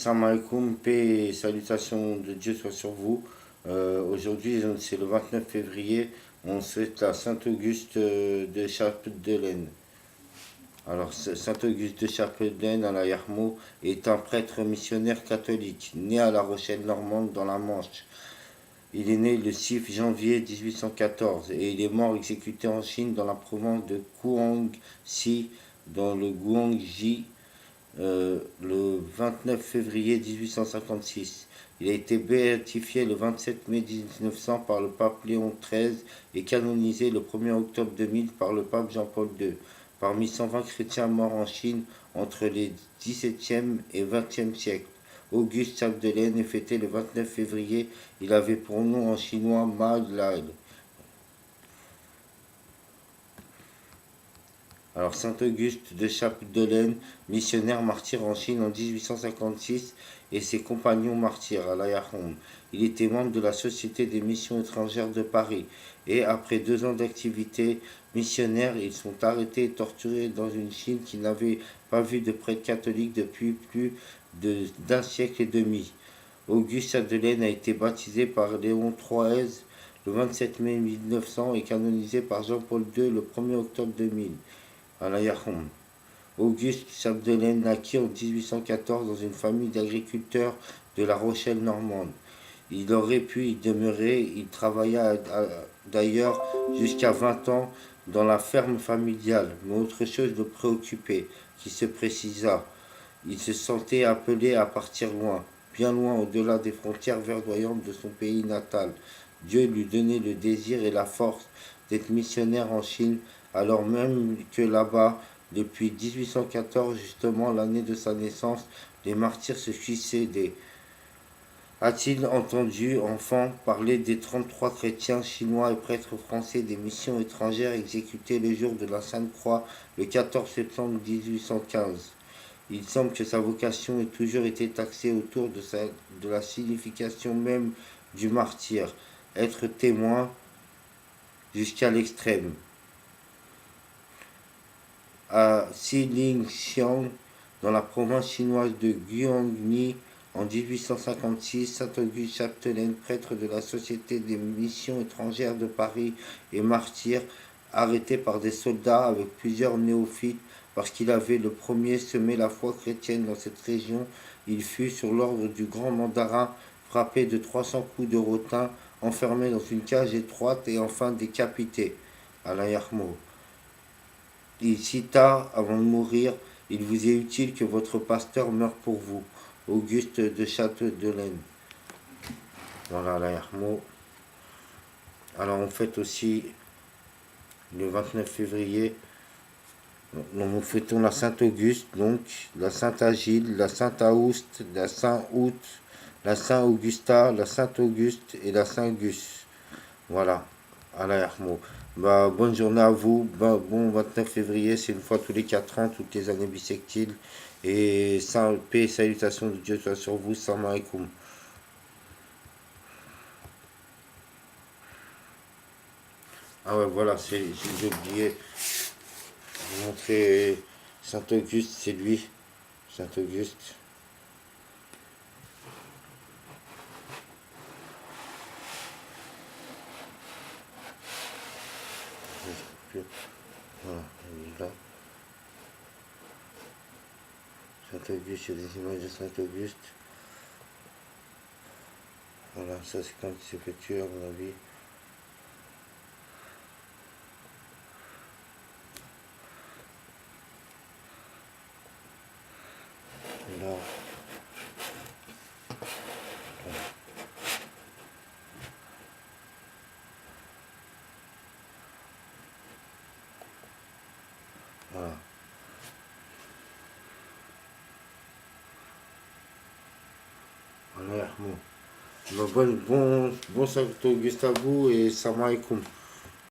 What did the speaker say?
Salam alaikum, paix et salutations de Dieu soient sur vous. Aujourd'hui, c'est le 29 février, on souhaite la Saint-Auguste de Chapdelaine. Alors, Saint-Auguste de Chapdelaine à la Yarmou est un prêtre missionnaire catholique, né à La Rochelle-Normande dans la Manche. Il est né le 6 janvier 1814 et il est mort exécuté en Chine dans la province de Guangxi, dans le Guangxi, le 29 février 1856. Il a été béatifié le 27 mai 1900 par le pape Léon XIII et canonisé le 1er octobre 2000 par le pape Jean-Paul II. Parmi 120 chrétiens morts en Chine entre les 17e et 20e siècles, Auguste Chapdelaine est fêté le 29 février. Il avait pour nom en chinois Ma Lai. Alors, Saint-Auguste de Chapdelaine, missionnaire martyr en Chine en 1856, et ses compagnons martyrs à l'Ayahom. Il était membre de la Société des missions étrangères de Paris, et après 2 ans d'activité missionnaire, ils sont arrêtés et torturés dans une Chine qui n'avait pas vu de prêtre catholique depuis plus d'un siècle et demi. Auguste Chapdelaine a été baptisé par Léon XIII le 27 mai 1900 et canonisé par Jean-Paul II le 1er octobre 2000. À la Yahom. Auguste Chapdelaine naquit en 1814 dans une famille d'agriculteurs de La Rochelle-Normande. Il aurait pu y demeurer, il travailla d'ailleurs jusqu'à 20 ans dans la ferme familiale, mais autre chose le préoccupait, qui se précisa. Il se sentait appelé à partir loin, bien loin au-delà des frontières verdoyantes de son pays natal. Dieu lui donnait le désir et la force d'être missionnaire en Chine, alors même que là-bas, depuis 1814, justement l'année de sa naissance, les martyrs se suicidaient. A-t-il entendu, enfant, parler des 33 chrétiens chinois et prêtres français des missions étrangères exécutés le jour de la Sainte Croix, le 14 septembre 1815 ? Il semble que sa vocation ait toujours été axée autour de la signification même du martyr, être témoin jusqu'à l'extrême. À Xilingxiang, dans la province chinoise de Guangni, en 1856, Saint-Auguste Chapdelaine, prêtre de la Société des missions étrangères de Paris et martyr, arrêté par des soldats avec plusieurs néophytes parce qu'il avait le premier semé la foi chrétienne dans cette région. Il fut, sur l'ordre du grand mandarin, frappé de 300 coups de rotin, enfermé dans une cage étroite et enfin décapité à la Yarmou. Il cita, avant de mourir, « Il vous est utile que votre pasteur meure pour vous. » Auguste de Chapdelaine. Voilà la Yarmou. Alors on fête aussi le 29 février. Nous fêtons la Saint-Auguste, donc la Saint-Agile, la Saint-Aouste, la Saint-Août, la Saint-Augusta, la Saint-Auguste et la Saint-Gus. Voilà, à la Yarmou. Bonne journée à vous. Bon 29 février, c'est une fois tous les 4 ans, toutes les années bissextiles. Et paix et salutations de Dieu soit sur vous. Salam alaikum. Ah ouais, voilà, j'ai oublié de vous montrer Saint-Auguste, c'est lui. Saint-Auguste. Voilà, il est là. Saint-Auguste, il y a des images de Saint-Auguste. Voilà, ça c'est quand il s'est fait tuer à mon avis. Là. Voilà. Voilà, bon. Bon Saint-Auguste à vous et salam alaikum.